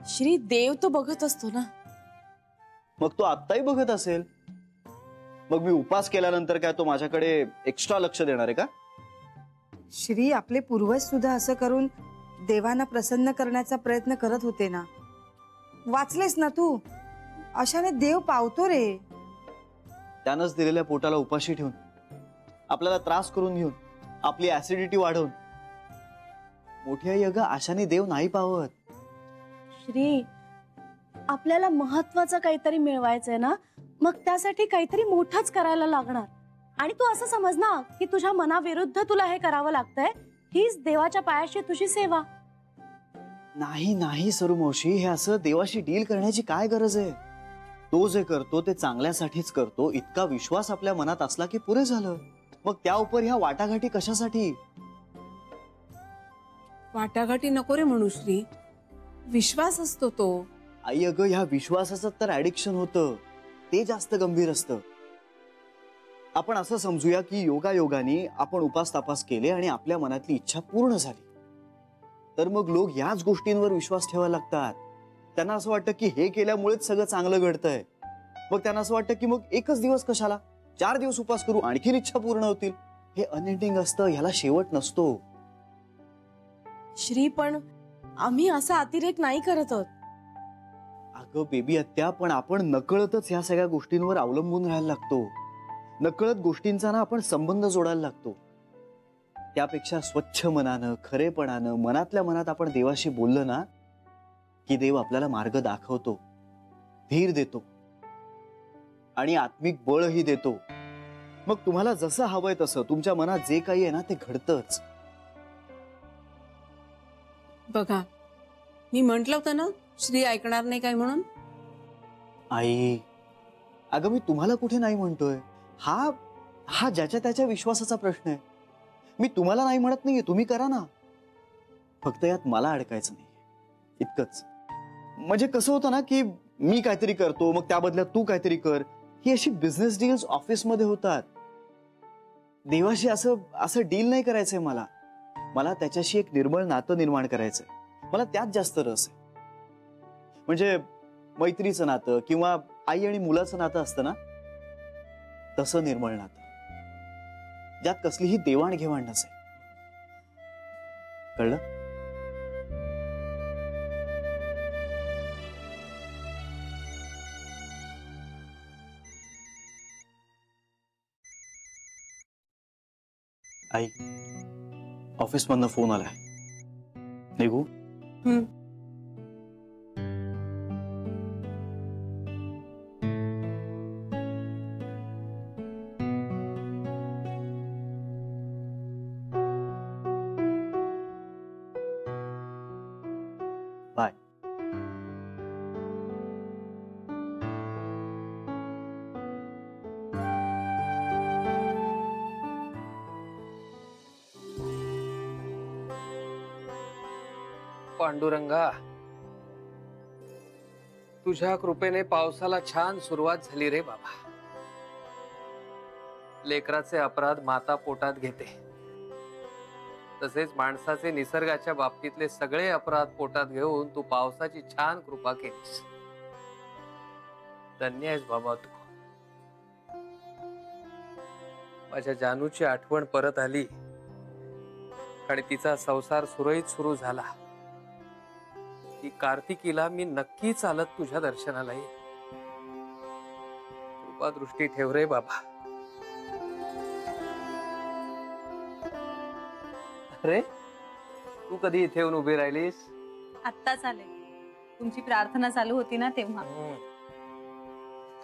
श्री, देव तो बघत असतो ना. मग तो आत्ताही बघत असेल. मग मी उपास केल्यानंतर काय तो माझ्याकडे एक्स्ट्रा लक्ष देणार आहे का? श्री, आपले पूर्वज सुद्धा असं करून देवांना प्रसन्न करण्याचा प्रयत्न करत होते ना. वाचलेस ना तू? अशाने देव पावतो रे. त्यानंच दिलेल्या पोटाला उपाशी ठेवून, आपल्याला त्रास करून घेऊन, आपली ऍसिडिटी वाढवून. मोठी आई, अगं अशाने देव नाही पावत. श्री, आपल्याला महत्वाचं काहीतरी मिळवायचंय ना, मग त्यासाठी काहीतरी मोठंच करायला लागणार. आणि तू असं समज ना की तुझ्या मनाविरुद्ध तुला हे करावं लागतंय. हीच देवाच्या पायाशी तुझी सेवा. नाही नाही सरू मावशी, हे असं देवाशी डील करण्याची काय गरज आहे? तो जे करतो ते चांगल्यासाठीच करतो, इतका विश्वास आपल्या मनात असला की पुरे झालं. मग त्या उपर ह्या वाटाघाटी कशासाठी? वाटाघाटी नको रे म्हणू श्री, विश्वास असतो तो. आई, अगं ह्या विश्वासाचं तर ऍडिक्शन होतं, ते जास्त गंभीर असतं. आपण असं समजूया की योगायोगाने आपण उपास तापास केले आणि आपल्या मनातली इच्छा पूर्ण झाली, तर मग लोक याच गोष्टींवर विश्वास ठेवायला लागतात. त्यांना असं वाटतं की हे केल्यामुळेच सगळं चांगलं घडतंय. मग त्यांना असं वाटतं की मग एकच दिवस कशाला, 4 दिवस उपास करू, आणखीन इच्छा पूर्ण होतील. हे अनएंडिंग असतं, ह्याला शेवट नसतो. श्री, पण आम्ही असा अतिरेक नाही करत आहोत. अगं बेबी हत्या, पण आपण नकळतच ह्या सगळ्या गोष्टींवर अवलंबून राहायला लागतो. नकळत गोष्टींचा ना आपण संबंध जोडायला लागतो. त्यापेक्षा स्वच्छ मनानं, खरेपणानं, मनातल्या मनात आपण देवाशी बोललं ना की देव आपल्याला मार्ग दाखवतो, धीर देतो आणि आत्मिक बळही देतो. मग तुम्हाला जसं हवंय तसं, तुमच्या मनात जे काही आहे ना ते घडतंच. बघा, मी म्हंटल होतं ना श्री ऐकणार नाही काय म्हणून. आई, अगं मी तुम्हाला कुठे नाही म्हणतोय. हा ज्याच्या त्याच्या विश्वासाचा प्रश्न आहे. मी तुम्हाला नाही म्हणत नाहीये, तुम्ही करा ना. फक्त यात मला अडकायचं नाही, इतकंच. म्हणजे कसं होतं ना की मी काहीतरी करतो, मग त्या बदल्यात तू काहीतरी कर. ही अशी बिझनेस डील्स ऑफिसमध्ये होतात. देवाशी असं डील नाही करायचंय मला. मला त्याच्याशी एक निर्मळ नातं निर्माण करायचंय. मला त्यात जास्त रस आहे. म्हणजे मैत्रीचं नातं किंवा आई आणि मुलाचं नातं असतं ना, तसं निर्मळ नातं, ज्यात कसलीही देवाणघेवाण नसेल. कळलं? आई, ऑफिस मधनं फोन आलाय. निघू? बाय. पांडुरंगा, तुझ्या कृपेने पावसाला छान सुरुवात झाली रे बाबा. लेकराचे अपराध माता पोटात घेते, तसेच माणसाचे निसर्गाच्या बाबतीतले सगळे अपराध पोटात घेऊन तू पावसाची छान कृपा केलीस. धन्य आहेस बाबा तू. माझ्या जानूची आठवण परत आली आणि तिचा संसार सुरळीत सुरू झाला की कार्तिकीला मी नक्की चालत तुझ्या दर्शनाला येईन. कृपा दृष्टी ठेव रे बाबा. अरे, तू कधी इथे येऊन उभी राहिलीस? आत्ताच आले. तुमची प्रार्थना चालू होती ना तेव्हा.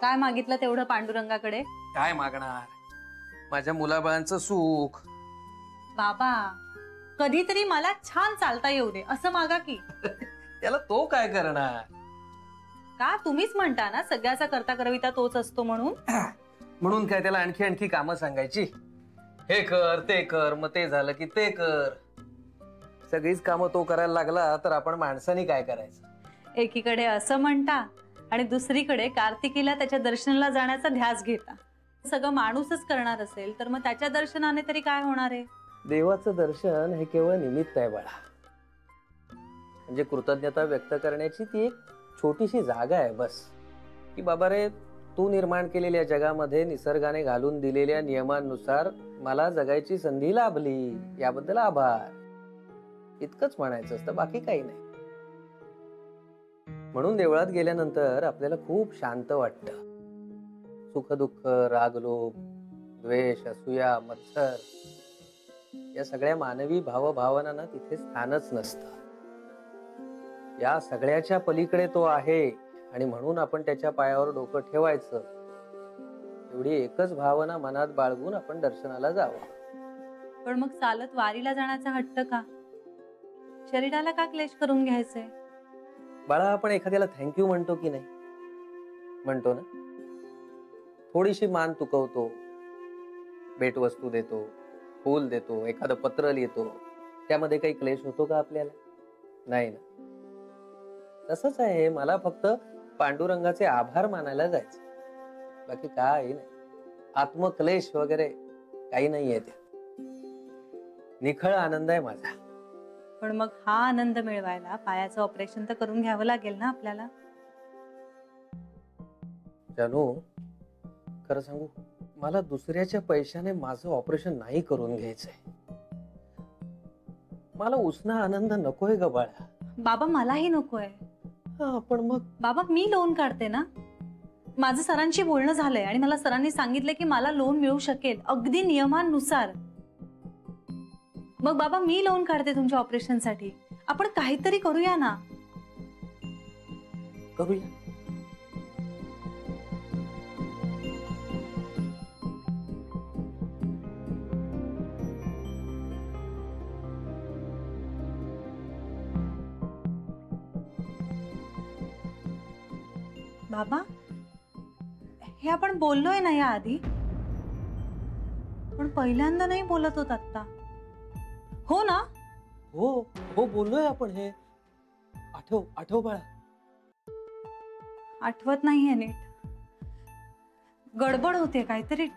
काय मागितलं तेवढं पांडुरंगाकडे? काय मागणार? माझ्या मुलाबाळांचं सुख. बाबा, कधीतरी मला छान चालता येऊ दे असं मागा की. त्याला तो काय करणार? का, तुम्हीच म्हणता ना सगळ्याचा करता करविता तोच असतो म्हणून. म्हणून काय त्याला आणखी आणखी कामं सांगायची? हे कर, ते कर, मग ते झालं की ते कर. सगळीच कामं तो करायला लागला तर आपण माणसाने काय करायचं? एकीकडे असं म्हणता आणि दुसरीकडे कार्तिकीला त्याच्या दर्शनाला जाण्याचा ध्यास घेता. सगळं माणूसच करणार असेल तर मग त्याच्या दर्शनाने तरी काय होणार आहे? देवाचं दर्शन हे केवळ निमित्त आहे बाळा. म्हणजे कृतज्ञता व्यक्त करण्याची ती एक छोटीशी जागा आहे बस. की बाबा रे, तू निर्माण केलेल्या जगामध्ये निसर्गाने घालून दिलेल्या नियमांनुसार मला जगायची संधी लाभली, याबद्दल आभार. इतकंच म्हणायचं असतं, बाकी काही नाही. म्हणून देवळात गेल्यानंतर आपल्याला खूप शांत वाटतं. सुखदुःख, रागलोभ, द्वेष, असूया, मत्सर या सगळ्या मानवी भावभावनांना तिथे स्थानच नसतं. या सगळ्याच्या पलीकडे तो आहे आणि म्हणून आपण त्याच्या पायावर डोकं ठेवायचं, एवढी एकच भावना मनात बाळगून आपण दर्शनाला जावं. पण मग चालत वारीला जाण्याचा हट्ट का? शरीराला का क्लेश करून घ्यायचंय? बाळा, आपण एखाद्याला थँक्यू म्हणतो की नाही? म्हणतो ना. थोडीशी मान तुकवतो, भेटवस्तू देतो, फूल देतो, एखादं पत्र लिहितो, त्यामध्ये काही क्लेश होतो का आपल्याला? नाही ना. तसंच आहे, मला फक्त पांडुरंगाचे आभार मानायला जायचे, बाकी काही नाही. आत्मक्लेश वगैरे काही नाहीये. ते निखळ आनंद आहे माझा. पण मग हा आनंद मिळवायला पायाचं ऑपरेशन तर करून घ्यावं लागेल ना आपल्याला. जानू, खरं सांगू, मला दुसऱ्याच्या पैशाने माझं ऑपरेशन नाही करून घ्यायचंय. मला उसना आनंद नकोय ग बाळा. बाबा मलाही नकोय. पण मग बाबा मी लोन काढते ना. माझं सरांशी बोलणं झालंय आणि मला सरांनी सांगितलंय की मला लोन मिळू शकेल अगदी नियमांनुसार. मग बाबा मी लोन काढते तुमच्या ऑपरेशन साठी. आपण काहीतरी करूया ना. करूया. बाबा, हे आपण बोललोय ना या आधी? पण पहिल्यांदा नाही बोलत होत आता. हो ना? हो हो, बोललोय आपण हे. आठव बाळा. आठवत नाहीये नीट. गडबड होते काहीतरी.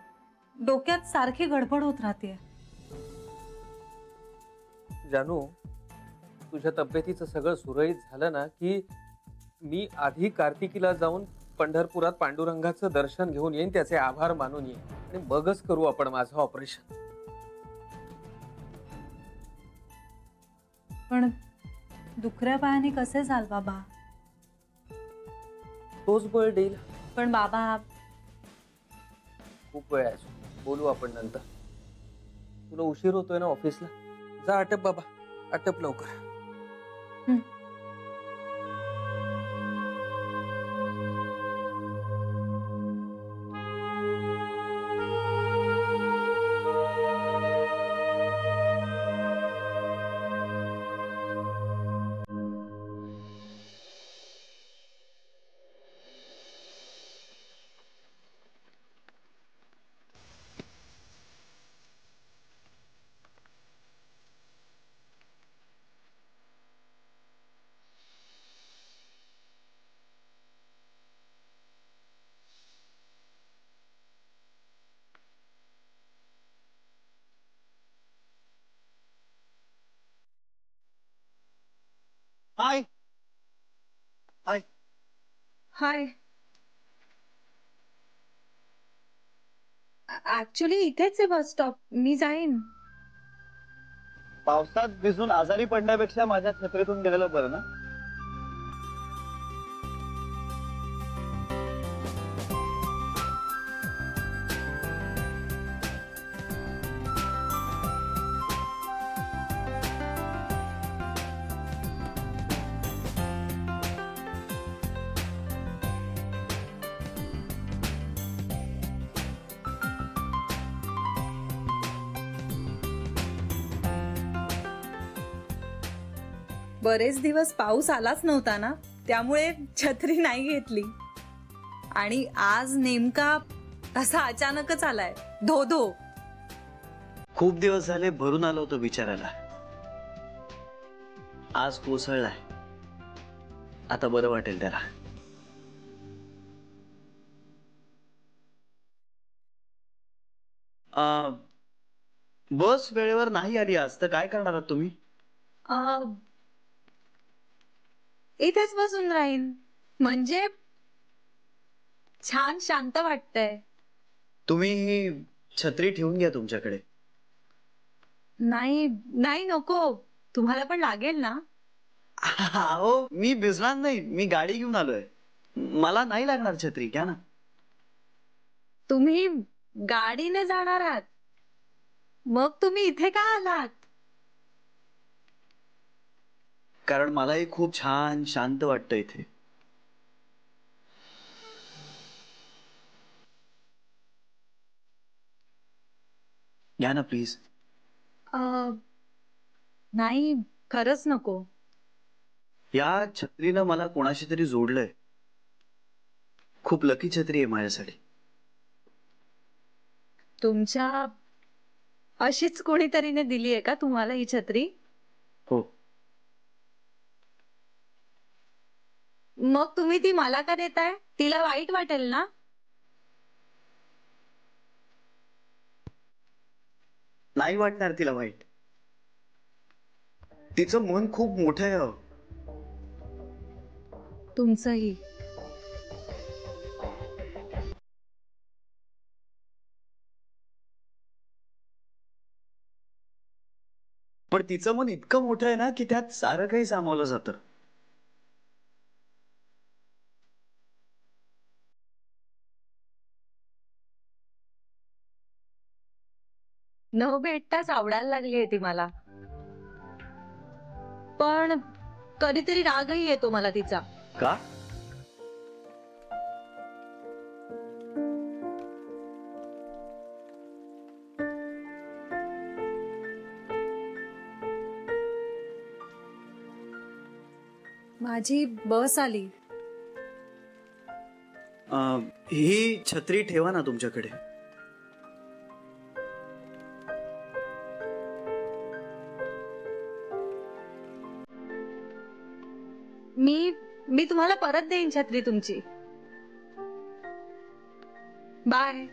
डोक्यात सारखी गडबड होत राहते. जानू, तुझ्या तब्येतीचं सगळं सुरळीत झालं ना की मी आधी कार्तिकीला जाऊन पंढरपुरात पांडुरंगाचं दर्शन घेऊन येईन, त्याचे आभार मानून येईन आणि मगच करू आपण माझं ऑपरेशन. पण दुखऱ्या पायाने कसे झाल बाबा? तोच बळ देईल. पण बाबा, खूप वेळ आहे, बोलू आपण नंतर. तुला उशीर होतोय ना ऑफिसला. जा, आटप बाबा, आटप लवकर. हाय हाय. हाय. ऍक्च्युली इथेच आहे बस स्टॉप. मी जाईन. पावसात भिजून आजारी पडण्यापेक्षा माझ्या छत्रीतून गेलेलं बरं ना. बरेच दिवस पाऊस आलाच नव्हता ना, त्यामुळे छत्री नाही घेतली. आणि आज नेमका असा अचानकच आलाय, धो धो. खूप दिवस झाले भरून आलो होतो विचारायला. आज कोसळलाय. आता बरं वाटेल त्याला. बस वेळेवर नाही आली आज, तर काय करणार आहात तुम्ही? इथेच बसून राहीन. म्हणजे छान शांत वाटतंय. तुम्ही ही छत्री ठेवून घ्या तुमच्याकडे. नाही नाही नको, तुम्हाला पण लागेल ना. हो, मी भिजणार नाही, मी गाडी घेऊन आलोय. मला नाही लागणार छत्री, घ्या ना. तुम्ही गाडीने जाणार आहात, मग तुम्ही इथे का आलात? कारण मलाही खूप छान शांत वाटतं इथे. घ्या ना प्लीज. नाही, खरंच नको. या छत्रीनं मला कोणाशी तरी जोडलंय. खूप लकी छत्री आहे माझ्यासाठी. तुमच्या अशीच कोणीतरीने दिली आहे का तुम्हाला ही छत्री? हो. मग तुम्ही ती मला का देताय? तिला वाईट वाटेल ना. नाही वाटणार तिला वाईट. तिचं मन खूप मोठं आहे. तुमचंही. पण तिचं मन इतकं मोठं आहे ना की त्यात सारं काही सामावलं जातं. न भेटताच आवडायला लागली ती मला. पण कधीतरी रागही येतो मला तिचा. का? माझी बस आली. ही छत्री ठेवा ना तुमच्याकडे. मी तुम्हाला परत देईन छत्री तुमची. बाय.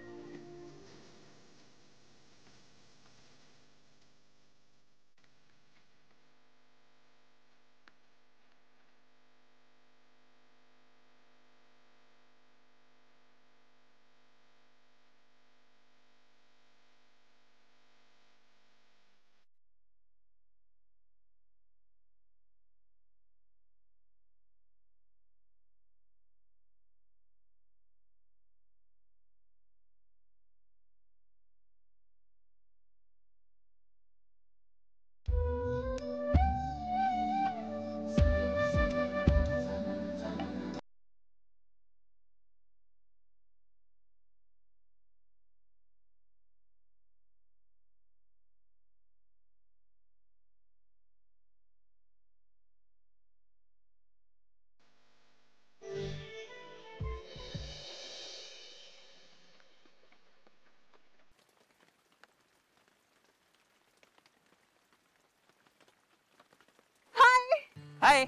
हाय.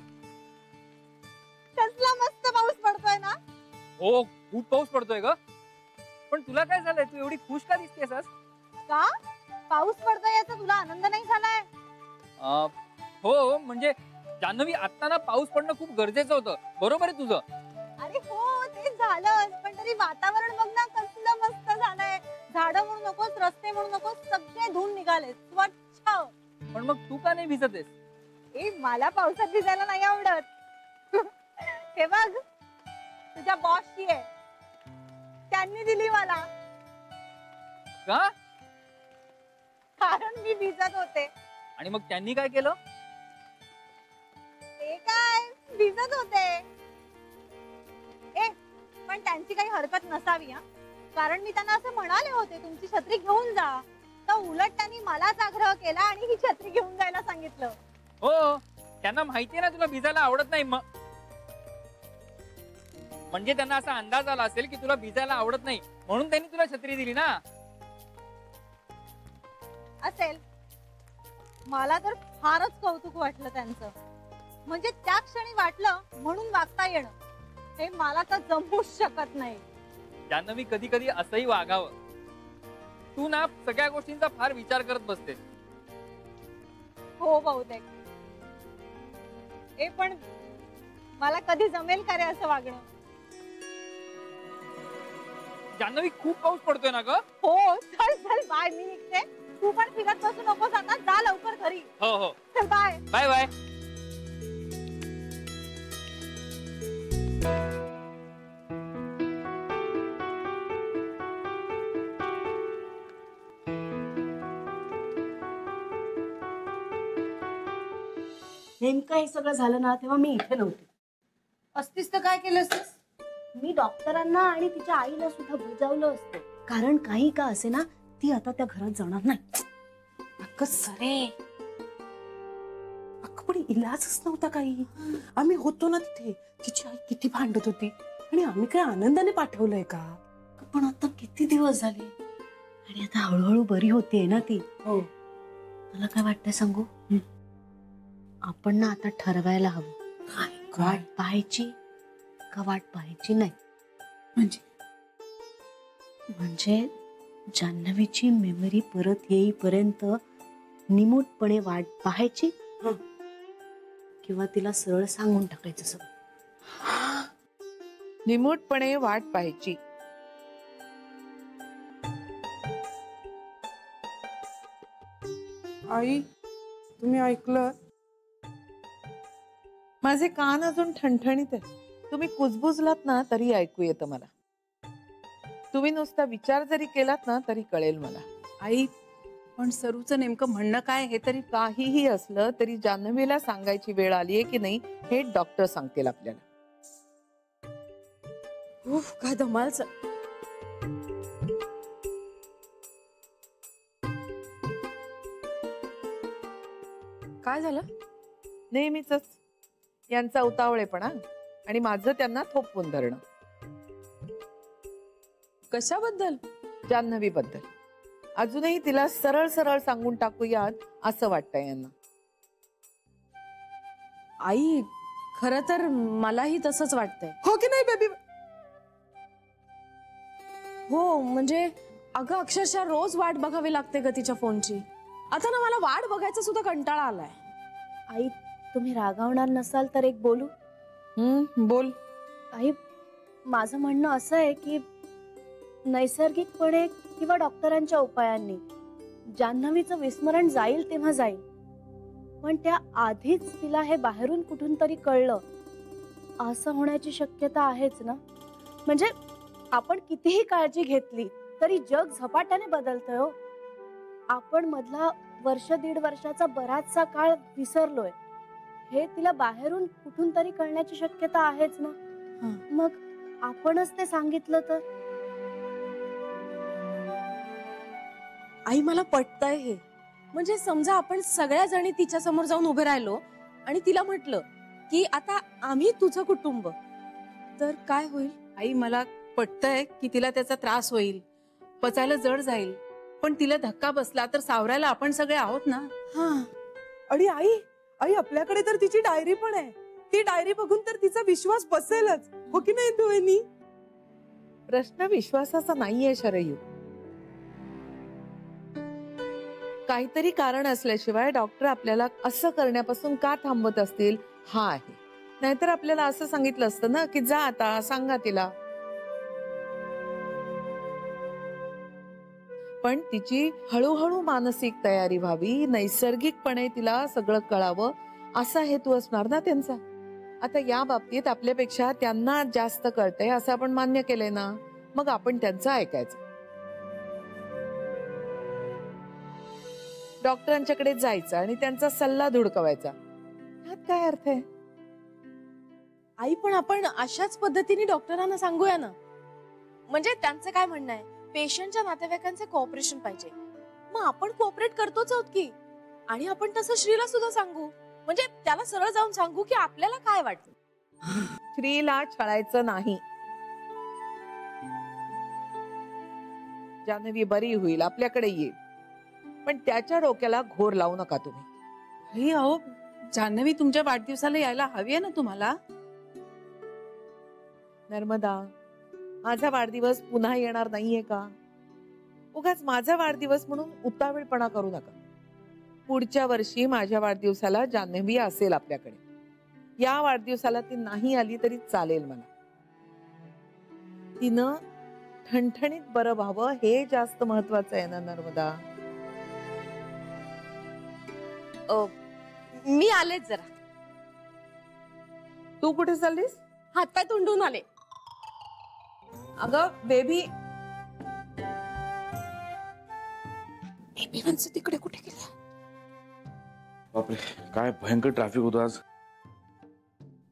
कसला मस्त पाऊस पडतोय ना. हो, खूप पाऊस पडतोय ग. पण तुला काय झालंय? तू एवढी खुश का दिसतेस आज? का? पाऊस पडतोय याचा तुला आनंद नाही झालाय? हो, म्हणजे जान्हवी, आता ना पाऊस पडणं खूप गरजेचं होतं. बरोबर आहे तुझं. अरे हो, ते झालं, पण तरी वातावरण बघ ना कसलं मस्त झालंय. झाडं म्हणू नकोस, रस्ते म्हणू नकोस, सगळे धुवून निघाले स्वच्छ. पण मग तू का नाही भिजतेस? ए, मला पावसात भिजायला नाही आवडत. हे बघ, तुझ्या बॉसची आहे, त्यांनी दिली मला. का? कारण मी भिजत होते. आणि मग त्यांनी काय केलं? ते काय, भिजत होते. ए, पण त्यांची काही हरकत नसावी हा. कारण मी त्यांना असं म्हणाले होते तुमची छत्री घेऊन जा, तर उलट त्यांनी मलाच आग्रह केला आणि ही छत्री घेऊन जायला सांगितलं. हो, त्यांना माहितीये ना तुला भिजायला आवडत नाही. म्हणजे त्यांना असा अंदाज आला असेल की तुला भिजायला आवडत नाही, म्हणून त्यांनी तुला छत्री दिली ना. असेल. मला तर फारच कौतुक वाटलं त्यांचं. म्हणजे त्या क्षणी वाटलं म्हणून वागता येणं, हे मला तर जमूच शकत नाही. जान्हवी, कधी कधी असंही वागावं. तू ना सगळ्या गोष्टींचा फार विचार करत बसते. हो बहुतेक. ए, पण मला कधी जमेल का रे असं वागणं? जान्हवी खूप पाऊस पडतोय ना ग? हो, चल चल बाय, मी निघते. तू पण फिरत बसू नकोस आता, जा लवकर घरी. हो हो, चल बाय. Bye bye. नेमकं हे सगळं झालं ना तेव्हा मी इथे नव्हते. असतीस तर काय केलं असतीस? मी डॉक्टरांना आणि तिच्या आईला सुद्धा बुजावलं असतं. कारण काही का असे ना, ती आता त्या घरात जाणार नाही. अगं सरे, अगं पण इलाजच नव्हता काही. आम्ही होतो ना तिथे. तिची आई किती भांडत होती आणि आम्ही काय आनंदाने पाठवलंय का? पण आता किती दिवस झाले आणि आता हळूहळू बरी होतीये ना ती. हो. मला काय वाटतंय सांगू? आपण ना आता ठरवायला हवं, वाट पाहायची का वाट पाहायची नाही. म्हणजे जान्हवीची मेमरी परत येईपर्यंत निमूटपणे वाट पाहायची किंवा तिला सरळ सांगून टाकायचं सगळं. निमूटपणे वाट पाहायची. आई, तुम्ही ऐकलं? माझे कान अजून ठणठणीत आहेत. तुम्ही कुजबुजलात ना तरी ऐकू येतं मला. तुम्ही नुसता विचार जरी केलात ना तरी कळेल मला. आई, पण सरूचं नेमकं म्हणणं काय हे तरी? काहीही असलं तरी जान्हवीला सांगायची वेळ आलीये की नाही हे डॉक्टर सांगतील आपल्याला. उफ, काय धमालच. काय झालं? नेहमीच यांचा उतावळेपणा आणि माझं त्यांना थोपवून धरणं. कशाबद्दल? जान्हवी बद्दल. अजूनही तिला सरळ सरळ सांगून टाकूयात असं वाटतंय यांना. आई, खरं तर मलाही तसंच वाटतंय. हो की नाही बेबी? हो, म्हणजे अगं अक्षरशः रोज वाट बघावी लागते ग तिच्या फोनची. आता ना मला वाट बघायचा सुद्धा कंटाळा आलाय. आई, तुम्ही रागावणार नसाल तर एक बोलू? बोल. आई, माझं म्हणणं असं आहे की नैसर्गिकपणे किंवा डॉक्टरांच्या उपायांनी जान्हवीचं विस्मरण जाईल तेव्हा जाईल, पण त्या आधीच तिला हे बाहेरून कुठून तरी कळलं असं होण्याची शक्यता आहेच ना. म्हणजे आपण कितीही काळजी घेतली तरी जग झपाट्याने बदलतंय हो. आपण मधला वर्ष दीड वर्षाचा बराचसा काळ विसरलोय. हे तिला बाहेरून कुठून तरी कळण्याची शक्यता आहेच ना. मग आपणच ते सांगितलं तर? आई, मला पटतंय हे. म्हणजे समजा आपण सगळ्या जणी तिच्या समोर जाऊन उभे राहिलो आणि तिला म्हटलं की आता आम्ही तुझं कुटुंब, तर काय होईल? आई, मला पटतंय की तिला त्याचा त्रास होईल, पचायला जड जाईल, पण तिला धक्का बसला तर सावरायला आपण सगळे आहोत ना. आणि आई आपल्याकडे तर तिची डायरी पण आहे. ती डायरी बघून तर तिचा विश्वास बसेलच, हो की नाही दोन्ही? प्रश्न विश्वासाचा नाहीये शरयू. काहीतरी कारण असल्याशिवाय डॉक्टर आपल्याला असं करण्यापासून का थांबवत असतील हा आहे. नाहीतर आपल्याला असं सांगितलं असतं ना की जा आता सांगा तिला. पण तिची हळूहळू मानसिक तयारी व्हावी, नैसर्गिकपणे तिला सगळं कळावं असा हेतू असणार ना त्यांचा. आता या बाबतीत आपल्यापेक्षा त्यांना जास्त कळतंय असं आपण मान्य केलंय ना, मग आपण त्यांचं ऐकायचं. डॉक्टरांच्याकडे जायचं आणि त्यांचा सल्ला धुडकवायचा. ह्यात काय अर्थ आहे? आई, पण आपण अशाच पद्धतीने डॉक्टरांना सांगूया ना. म्हणजे त्यांचं काय म्हणणं आहे, पेशंटच्या नातेवाईकांचे कोऑपरेशन पाहिजे. मग आपण कोऑपरेट करतोच आहोत की. आणि आपण तसं श्रीला सुद्धा सांगू. म्हणजे त्याला सरळ जाऊन सांगू की आपल्याला काय वाटतं. श्रीला छळायचं नाही. जान्हवी बरी होईल, आपल्याकडे येईल, पण त्याच्या डोक्याला घोर लावू नका तुम्ही. अहो, जान्हवी तुमच्या वाढदिवसाला यायला हवी आहे ना तुम्हाला. नर्मदा, माझा वाढदिवस पुन्हा येणार नाहीये का? उगाच माझा वाढदिवस म्हणून उतावीळपणा करू नका. पुढच्या वर्षी माझ्या वाढदिवसाला जान्हवी असेल आपल्याकडे. या वाढदिवसाला ती नाही आली तरी चालेल मला. तिनं ठणठणीत बरं व्हावं हे जास्त महत्वाचं आहे ना नर्मदा. मी आलेच जरा. तू कुठे चाललीस? हातपाय तोंडून आले. अगं बेबी तिकडे कुठे गेली? बापरे काय भयंकर ट्रॅफिक होतं आज.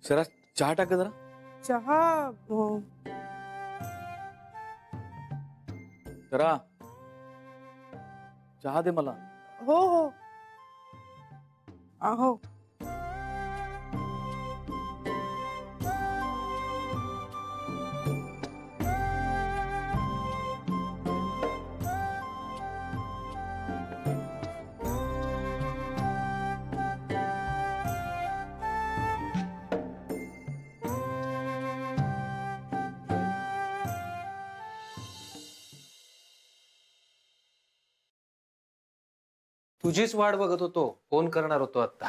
सरा चहा टाक जरा. चहा सरा चहा दे मला. हो हो अहो तुझीच वाट बघत होतो. फोन करणार होतो आता.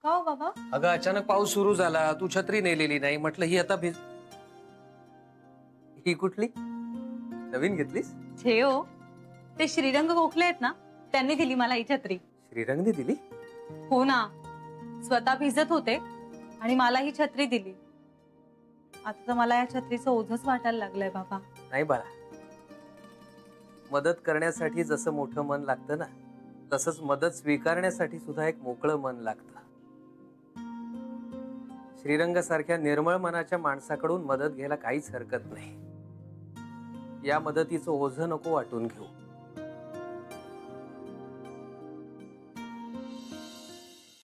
का हो बाबा? अगं अचानक पाऊस सुरू झाला. तू छत्री नेलेली नाही. म्हटलं ही आता ही कुठली नवीन घेतलीस? छे हो, ते श्रीरंग गोखले आहेत ना, त्यांनी दिली मला ही छत्री. श्रीरंगने दिली? हो ना, स्वतः भिजत होते आणि मला ही छत्री दिली. आता तर मला या छत्रीचं ओझच वाटायला लागलंय बाबा. नाही बाळा, मदत करण्यासाठी जसं मोठं मन लागतं ना, तसंच मदत स्वीकारण्यासाठी सुद्धा एक मोकळं मन लागतं. श्रीरंग सारख्या निर्मळ मनाच्या माणसाकडून मदत घ्यायला काहीच हरकत नाही. या मदतीचं ओझं नको वाटून घेऊ.